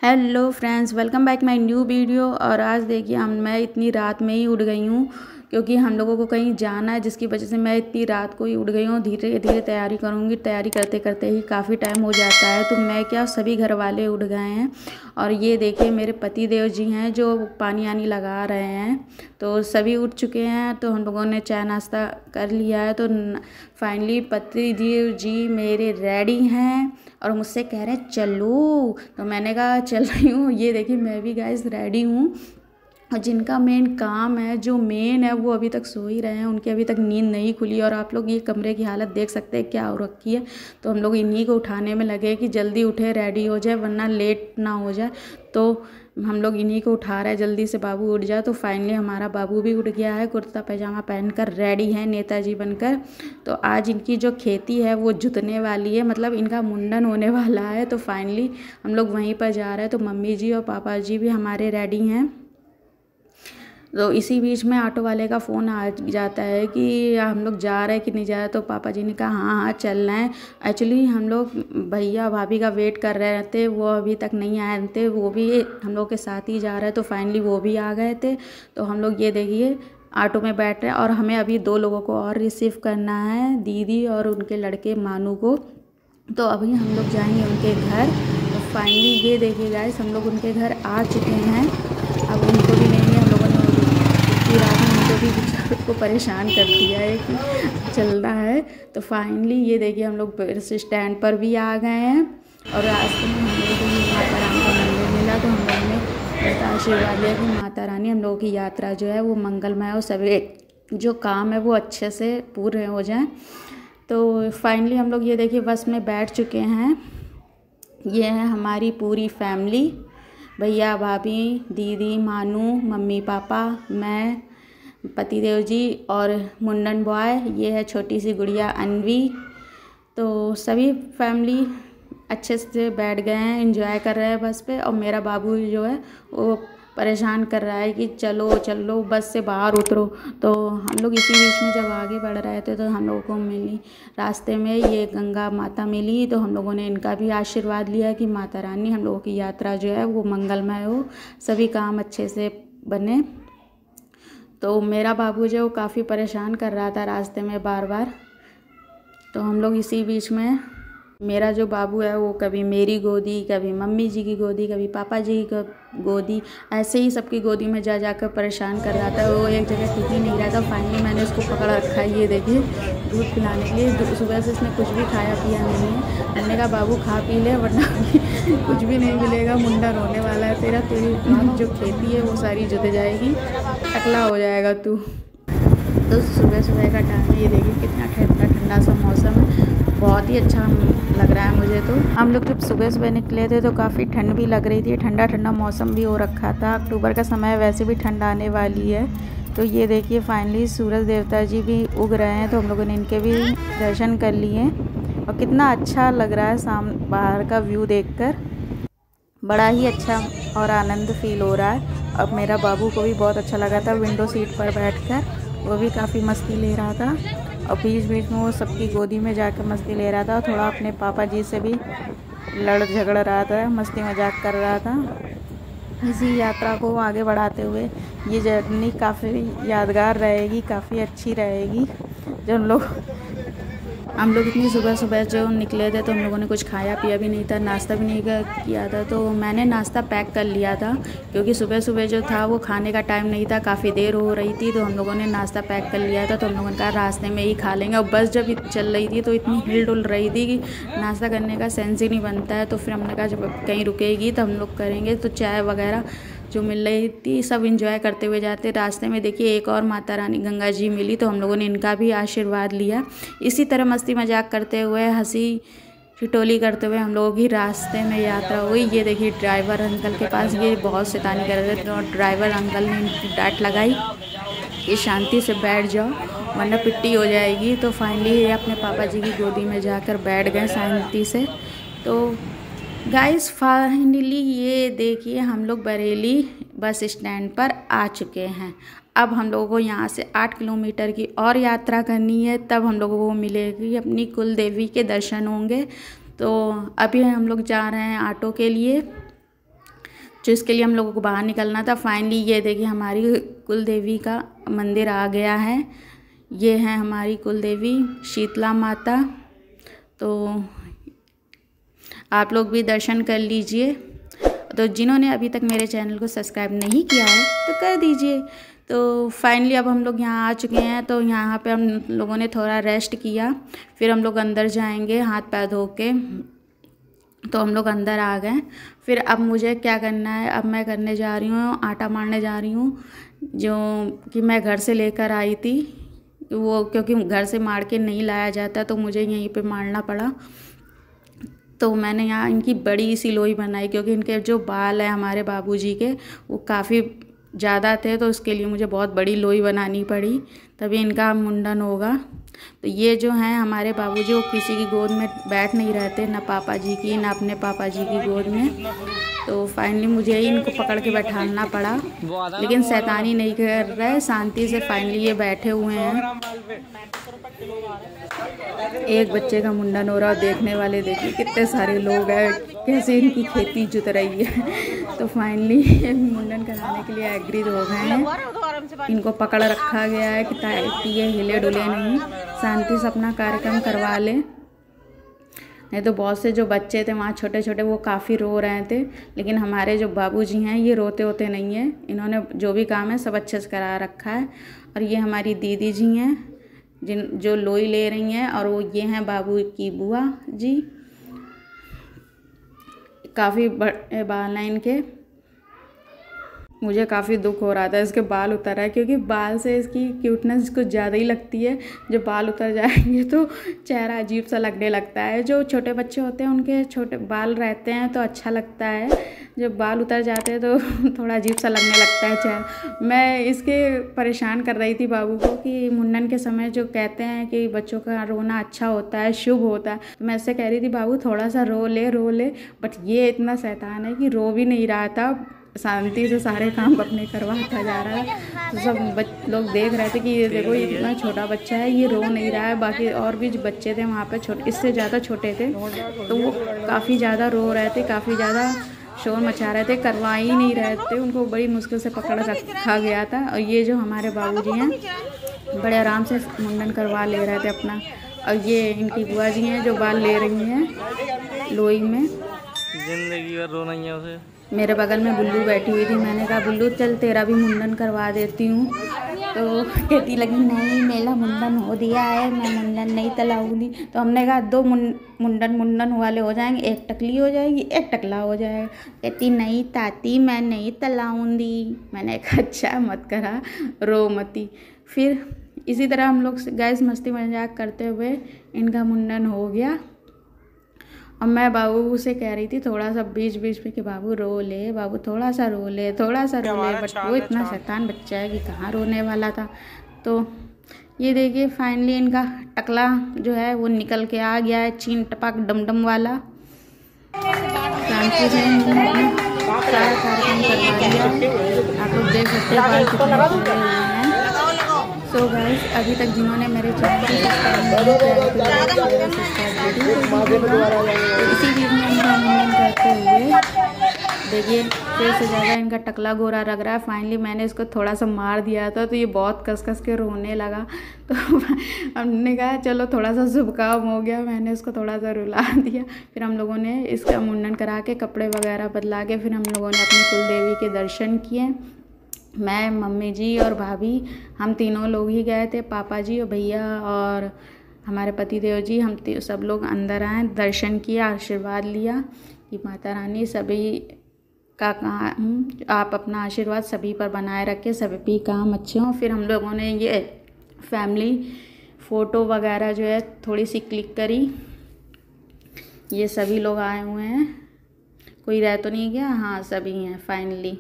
Hello friends, welcome back my new video. और आज देखिए मैं इतनी रात में ही उठ गई हूँ क्योंकि हम लोगों को कहीं जाना है, जिसकी वजह से मैं इतनी रात को ही उठ गई हूँ। धीरे धीरे तैयारी करूँगी। तैयारी करते करते ही काफ़ी टाइम हो जाता है, तो मैं क्या सभी घर वाले उठ गए हैं। और ये देखिए मेरे पति देव जी हैं जो पानी आनी लगा रहे हैं, तो सभी उठ चुके हैं। तो हम लोगों ने चाय नाश्ता कर लिया है। तो फाइनली पति देव जी मेरे रेडी हैं और मुझसे कह रहे हैं चलो, तो मैंने कहा चल रही हूँ। ये देखिए मैं भी गाइस रेडी हूँ। और जिनका मेन काम है, जो मेन है, वो अभी तक सो ही रहे हैं। उनकी अभी तक नींद नहीं खुली। और आप लोग ये कमरे की हालत देख सकते हैं क्या हो रखी है। तो हम लोग इन्हीं को उठाने में लगे कि जल्दी उठे, रेडी हो जाए, वरना लेट ना हो जाए। तो हम लोग इन्हीं को उठा रहे हैं जल्दी से, बाबू उठ जाए। तो फाइनली हमारा बाबू भी उठ गया है, कुर्ता पैजामा पहनकर रेडी है नेताजी बनकर। तो आज इनकी जो खेती है वो जुतने वाली है, मतलब इनका मुंडन होने वाला है। तो फाइनली हम लोग वहीं पर जा रहे हैं। तो मम्मी जी और पापा जी भी हमारे रेडी हैं। तो इसी बीच में ऑटो वाले का फ़ोन आ जाता है कि हम लोग जा रहे हैं कि नहीं जा रहे। तो पापा जी ने कहा हाँ हाँ चलना है। एक्चुअली हम लोग भैया भाभी का वेट कर रहे थे, वो अभी तक नहीं आए थे। वो भी हम लोग के साथ ही जा रहे हैं। तो फाइनली वो भी आ गए थे। तो हम लोग ये देखिए ऑटो में बैठ रहे हैं। और हमें अभी 2 लोगों को और रिसीव करना है, दीदी और उनके लड़के मानू को। तो अभी हम लोग जाएंगे उनके घर। तो फाइनली ये देखिए गाइस हम लोग उनके घर आ चुके हैं। अब उनको भी लेंगे। हम लोगों ने इतनी रात में उनको भी बेचारों को परेशान कर दिया है कि चलना है। तो फाइनली ये देखिए हम लोग बस स्टैंड पर भी आ गए हैं। और रास्ते में हम लोगों को माता रानी का मंदिर मिला। तो हम लोगों ने आशीर्वाद लिया कि माता रानी हम लोगों की यात्रा जो है वो मंगलमय और सभी जो काम है वो अच्छे से पूरे हो जाएं। तो फाइनली हम लोग ये देखिए बस में बैठ चुके हैं। ये है हमारी पूरी फैमिली, भैया भाभी, दीदी, मानू, मम्मी पापा, मैं, पतिदेव जी और मुंडन बॉय। ये है छोटी सी गुड़िया अनवी। तो सभी फैमिली अच्छे से बैठ गए हैं, एंजॉय कर रहे हैं बस पे। और मेरा बाबू जो है वो परेशान कर रहा है कि चलो चलो बस से बाहर उतरो। तो हम लोग इसी बीच में जब आगे बढ़ रहे थे तो हम लोगों को मिली रास्ते में ये गंगा माता मिली। तो हम लोगों ने इनका भी आशीर्वाद लिया कि माता रानी हम लोगों की यात्रा जो है वो मंगलमय हो, सभी काम अच्छे से बने। तो मेरा बाबू जो काफ़ी परेशान कर रहा था रास्ते में बार बार। तो हम लोग इसी बीच में, मेरा जो बाबू है वो कभी मेरी गोदी, कभी मम्मी जी की गोदी, कभी पापा जी की गोदी, ऐसे ही सबकी गोदी में जा जाकर परेशान कर रहा था। वो एक जगह टिक ही नहीं रहा था। फाइनली मैंने उसको पकड़ रखा है, ये देखिए दूध पिलाने के लिए। सुबह से इसने कुछ भी खाया पिया नहीं है। मैंने कहा बाबू खा पी ले, वरना कुछ भी नहीं मिलेगा, मुंडन होने वाला है तेरा, तेरी जो खेती है वो सारी जुत जाएगी, टकला हो जाएगा तू। तो सुबह सुबह का टाइम है, ये देखिए कितना ठंडा ठंडा सा मौसम है, बहुत ही अच्छा लग रहा है मुझे। तो हम लोग जब सुबह सुबह निकले थे तो काफ़ी ठंड भी लग रही थी, ठंडा ठंडा मौसम भी हो रखा था। अक्टूबर का समय वैसे भी ठंड आने वाली है। तो ये देखिए फाइनली सूरज देवता जी भी उग रहे हैं। तो हम लोगों ने इनके भी दर्शन कर लिए। और कितना अच्छा लग रहा है बाहर का व्यू देखकर, बड़ा ही अच्छा और आनंद फील हो रहा है। अब मेरा बाबू को भी बहुत अच्छा लगा था विंडो सीट पर बैठकर, वो भी काफ़ी मस्ती ले रहा था। और बीच बीच में वो सबकी गोदी में जाकर मस्ती ले रहा था। थोड़ा अपने पापा जी से भी लड़ झगड़ रहा था, मस्ती मजाक कर रहा था। इसी यात्रा को आगे बढ़ाते हुए ये जर्नी काफ़ी यादगार रहेगी, काफ़ी अच्छी रहेगी। जो हम लोग इतनी सुबह सुबह जो निकले थे तो हम लोगों ने कुछ खाया पिया भी नहीं था, नाश्ता भी नहीं किया था। तो मैंने नाश्ता पैक कर लिया था क्योंकि सुबह सुबह जो था वो खाने का टाइम नहीं था, काफ़ी देर हो रही थी। तो हम लोगों ने नाश्ता पैक कर लिया था। तो हम लोगों ने कहा रास्ते में ही खा लेंगे। और बस जब चल रही थी तो इतनी हिल डुल रही थी कि नाश्ता करने का सेंस ही नहीं बनता है। तो फिर हमने कहा जब कहीं रुकेगी तो हम लोग करेंगे। तो चाय वगैरह जो मिल रही थी सब इंजॉय करते हुए जाते। रास्ते में देखिए एक और माता रानी गंगा जी मिली, तो हम लोगों ने इनका भी आशीर्वाद लिया। इसी तरह मस्ती मजाक करते हुए, हंसी ठिठोली करते हुए हम लोगों की रास्ते में यात्रा हुई। ये देखिए ड्राइवर अंकल के पास ये बहुत शैतानी कर रहे थे। तो ड्राइवर अंकल ने इनकी डांट लगाई कि शांति से बैठ जाओ वरना पिट्टी हो जाएगी। तो फाइनली ये अपने पापा जी की गोदी में जाकर बैठ गए शांति से। तो गाइस फाइनली ये देखिए हम लोग बरेली बस स्टैंड पर आ चुके हैं। अब हम लोगों को यहाँ से 8 किलोमीटर की और यात्रा करनी है, तब हम लोगों को मिलेगी अपनी कुल देवी के दर्शन होंगे। तो अभी हम लोग जा रहे हैं ऑटो के लिए। जो इसके लिए हम लोगों को बाहर निकलना था। फाइनली ये देखिए हमारी कुल देवी का मंदिर आ गया है। ये है हमारी कुल देवी शीतला माता। तो आप लोग भी दर्शन कर लीजिए। तो जिन्होंने अभी तक मेरे चैनल को सब्सक्राइब नहीं किया है तो कर दीजिए। तो फाइनली अब हम लोग यहाँ आ चुके हैं। तो यहाँ पे हम लोगों ने थोड़ा रेस्ट किया, फिर हम लोग अंदर जाएंगे हाथ पैर धो के। तो हम लोग अंदर आ गए। फिर अब मुझे क्या करना है, अब मैं करने जा रही हूँ, आटा मारने जा रही हूँ, जो कि मैं घर से लेकर आई थी वो, क्योंकि घर से मार के नहीं लाया जाता तो मुझे यहीं पे मारना पड़ा। तो मैंने यहाँ इनकी बड़ी सी लोई बनाई, क्योंकि इनके जो बाल हैं हमारे बाबूजी के वो काफ़ी ज़्यादा थे, तो उसके लिए मुझे बहुत बड़ी लोई बनानी पड़ी, तभी इनका मुंडन होगा। तो ये जो हैं हमारे बाबूजी वो किसी की गोद में बैठ नहीं रहते, ना पापा जी की ना अपने पापा जी की गोद में। तो फाइनली मुझे ही इनको पकड़ के बैठाना पड़ा, लेकिन शैतानी नहीं कर रहे, शांति से फाइनली ये बैठे हुए हैं। एक बच्चे का मुंडन हो रहा है, देखने वाले देखिए कितने सारे लोग हैं, कैसे इनकी खेती जुत रही है। तो फाइनली मुंडन कराने के लिए एग्री हो गए हैं। इनको पकड़ रखा गया है कि ये हिले डुले नहीं, शांति से अपना कार्यक्रम करवा लें। नहीं तो बहुत से जो बच्चे थे वहाँ छोटे छोटे वो काफ़ी रो रहे थे, लेकिन हमारे जो बाबूजी हैं ये रोते होते नहीं हैं, इन्होंने जो भी काम है सब अच्छे से करा रखा है। और ये हमारी दीदी जी हैं जो लोई ले रही हैं, और वो ये हैं बाबू की बुआ जी। काफ़ी बड़े बाल हैं इनके। मुझे काफ़ी दुख हो रहा था इसके बाल उतर आए, क्योंकि बाल से इसकी क्यूटनेस कुछ ज़्यादा ही लगती है। जब बाल उतर जाएंगे तो चेहरा अजीब सा लगने लगता है। जो छोटे बच्चे होते हैं उनके छोटे बाल रहते हैं तो अच्छा लगता है, जब बाल उतर जाते हैं तो थोड़ा अजीब सा लगने लगता है चेहरा। मैं इसके परेशान कर रही थी बाबू को कि मुंडन के समय जो कहते हैं कि बच्चों का रोना अच्छा होता है, शुभ होता है, तो मैं इससे कह रही थी बाबू थोड़ा सा रो ले, बट ये इतना शैतान है कि रो भी नहीं रहा था, शांति से सारे काम अपने करवाता जा रहा है। तो सब लोग देख रहे थे कि ये देखो ये कितना छोटा बच्चा है, ये रो नहीं रहा है। बाकी और भी जो बच्चे थे वहाँ पे छोटे, इससे ज़्यादा छोटे थे, तो वो काफ़ी ज़्यादा रो रहे थे, काफ़ी ज़्यादा शोर मचा रहे थे, करवा ही नहीं रहे थे। उनको बड़ी मुश्किल से पकड़ रखा गया था। और ये जो हमारे बाबूजी हैं बड़े आराम से मुंडन करवा ले रहे थे अपना। और ये इनकी बुआ जी हैं जो बाल ले रही हैं लोई में। जिंदगी भर रोना ही है उसे। मेरे बगल में बुल्लू बैठी हुई थी, मैंने कहा बुल्लू चल तेरा भी मुंडन करवा देती हूँ। तो कहती लगी नहीं मेरा मुंडन हो दिया है, मैं मुंडन नहीं तलाऊंगी। तो हमने कहा दो मुंडन वाले हो जाएंगे, एक टकली हो जाएगी एक टकला हो जाएगा। कहती नहीं ताती मैं नहीं तलाऊंगी। मैंने कहा अच्छा मत करा, रो मती। फिर इसी तरह हम लोग गैस मस्ती मजाक करते हुए इनका मुंडन हो गया। अब मैं बाबू से कह रही थी थोड़ा सा बीच में कि बाबू रो ले, बाबू थोड़ा सा रो ले, बट वो इतना शैतान बच्चा है कि कहाँ रोने वाला था। तो ये देखिए फाइनली इनका टकला जो है वो निकल के आ गया है, चीन टपक डमडम वाला। शांति से सारा कार्यक्रम करवा दिया। आप लोग देख सकते हैं तो गाइस अभी तक जिन्होंने मेरे चैनल को सब्सक्राइब इसी चीज़ में इनका मुंडन करते हुए देखिए फिर से ज़्यादा इनका टकला गोरा लग रहा है। फाइनली मैंने इसको थोड़ा सा मार दिया था तो ये बहुत कस के रोने लगा। तो हमने कहा चलो थोड़ा सा शुभ काम हो गया, मैंने इसको थोड़ा सा रुला दिया। फिर हम लोगों ने इसका मुंडन करा के कपड़े वगैरह बदला के फिर हम लोगों ने अपनी कुल देवी के दर्शन किए। मैं मम्मी जी और भाभी हम तीनों लोग ही गए थे, पापा जी और भैया और हमारे पति देव जी, हम सब लोग अंदर आए, दर्शन किया, आशीर्वाद लिया कि माता रानी सभी का काम, आप अपना आशीर्वाद सभी पर बनाए रखें, सभी काम अच्छे हों। फिर हम लोगों ने ये फैमिली फ़ोटो वगैरह जो है थोड़ी सी क्लिक करी। ये सभी लोग आए हुए हैं, कोई रह तो नहीं गया, हाँ सभी हैं फाइनली।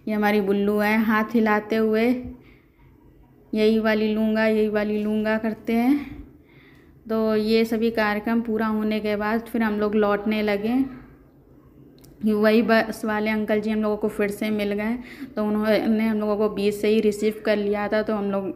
ये हमारी बुल्लू है हाथ हिलाते हुए यही वाली लूँगा करते हैं। तो ये सभी कार्यक्रम पूरा होने के बाद फिर हम लोग लौटने लगे। वही बस वाले अंकल जी हम लोगों को फिर से मिल गए, तो उन्होंने हम लोगों को बीच से ही रिसीव कर लिया था। तो हम लोग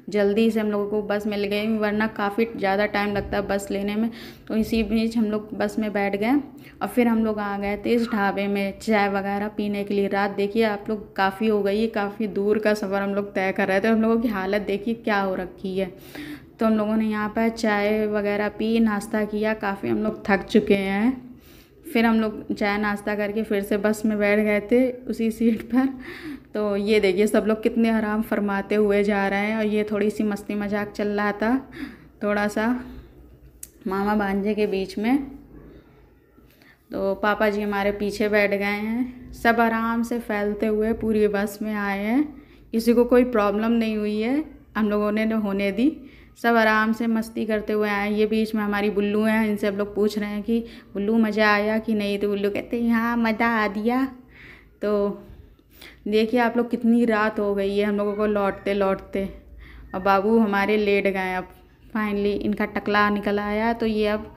जल्दी से हम लोगों को बस मिल गई, वरना काफ़ी ज़्यादा टाइम लगता है बस लेने में। तो इसी बीच हम लोग बस में बैठ गए और फिर हम लोग आ गए थे इस ढाबे में चाय वगैरह पीने के लिए। रात देखिए आप लोग काफ़ी हो गई है, काफ़ी दूर का सफ़र हम लोग तय कर रहे थे। हम लोगों की हालत देखिए क्या हो रखी है। तो हम लोगों ने यहाँ पर चाय वगैरह पी, नाश्ता किया, काफ़ी हम लोग थक चुके हैं। फिर हम लोग चाय नाश्ता करके फिर से बस में बैठ गए थे उसी सीट पर। तो ये देखिए सब लोग कितने आराम फरमाते हुए जा रहे हैं और ये थोड़ी सी मस्ती मजाक चल रहा था थोड़ा सा मामा भांजे के बीच में। तो पापा जी हमारे पीछे बैठ गए हैं। सब आराम से फैलते हुए पूरी बस में आए हैं, किसी को कोई प्रॉब्लम नहीं हुई है, हम लोगों ने होने दी। सब आराम से मस्ती करते हुए आए। ये बीच में हमारी बुल्लू हैं, इनसे हम लोग पूछ रहे हैं कि बुल्लू मज़ा आया कि नहीं। तो बुल्लू कहते हैं हाँ मज़ा आ दिया। तो देखिए आप लोग कितनी रात हो गई है हम लोगों को लौटते लौटते, और बाबू हमारे लेट गए। अब फाइनली इनका टकला निकल आया तो ये अब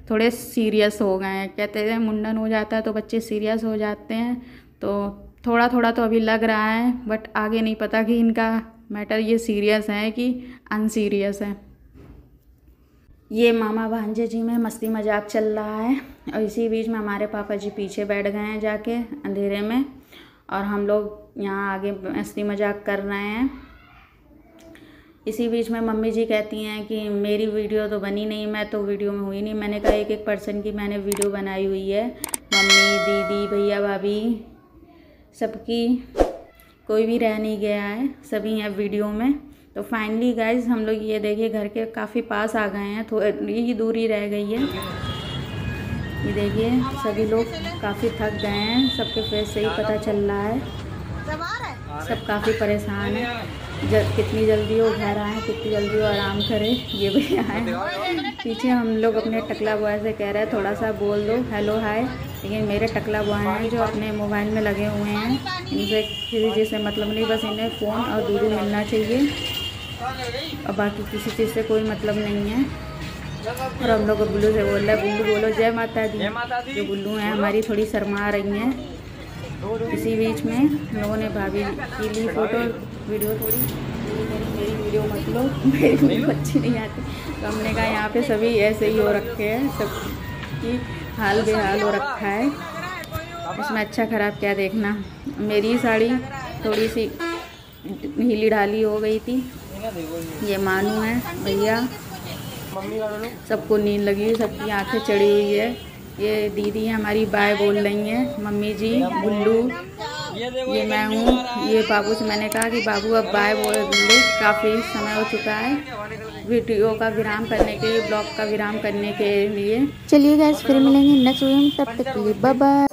थोड़े सीरियस हो गए हैं। कहते हैं मुंडन हो जाता है तो बच्चे सीरियस हो जाते हैं, तो थोड़ा थोड़ा तो अभी लग रहा है, बट आगे नहीं पता कि इनका मैटर ये सीरियस है कि अनसीरियस है। ये मामा भांजे जी में मस्ती मजाक चल रहा है और इसी बीच में हमारे पापा जी पीछे बैठ गए हैं जाके अंधेरे में, और हम लोग यहाँ आगे मस्ती मजाक कर रहे हैं। इसी बीच में मम्मी जी कहती हैं कि मेरी वीडियो तो बनी नहीं, मैं तो वीडियो में हुई नहीं। मैंने कहा एक पर्सन की मैंने वीडियो बनाई हुई है, मम्मी दीदी भैया भाभी सबकी, कोई भी रह नहीं गया है, सभी हैं वीडियो में। तो फाइनली गाइज हम लोग ये देखिए घर के काफ़ी पास आ गए हैं, थोड़ी ही दूरी रह गई है। ये देखिए सभी लोग काफ़ी थक गए हैं, सबके फेस से ही पता चल रहा है, सब काफ़ी परेशान हैं। कितनी जल्दी वो घर आए, कितनी जल्दी वो आराम करें। ये भैया आए पीछे, हम लोग अपने टकला बॉय से कह रहे हैं थोड़ा सा बोल दो हेलो हाय, लेकिन मेरे टकला बॉय हैं जो अपने मोबाइल में लगे हुए हैं, इनसे किसी चीज़ से मतलब नहीं, बस इन्हें फ़ोन और दूध मिलना चाहिए और बाकी किसी चीज़ से कोई मतलब नहीं है। और हम लोग बुल्लू से बोल रहे हैं बुल्लू बोलो जय माता दी। जो बुल्लू हैं हमारी थोड़ी शर्मा रही हैं। इसी बीच में हम लोगों ने भाभी की ली फ़ोटो वीडियो, थोड़ी मेरी वीडियो मत लो, मेरी वीडियो अच्छी नहीं आती। तो हमने कहा यहाँ पे सभी ऐसे ही हो रखे हैं, सबकी हाल बेहाल हो रखा है, इसमें अच्छा ख़राब क्या देखना। मेरी साड़ी थोड़ी सी ढीली ढाली हो गई थी। ये मानू है भैया, सबको नींद लगी हुई, सबकी आंखें चढ़ी हुई है। ये दीदी हमारी बाय बोल रही हैं, मम्मी जी बुल्लू, ये मैं हूँ। ये बाबू से मैंने कहा कि बाबू अब बाय बोल ले, काफ़ी समय हो चुका है वीडियो का विराम करने के लिए, ब्लॉग का विराम करने के लिए। चलिए गाइस फिर मिलेंगे नेक्स्ट वीडियो में, तब तक के लिए बाय बाय।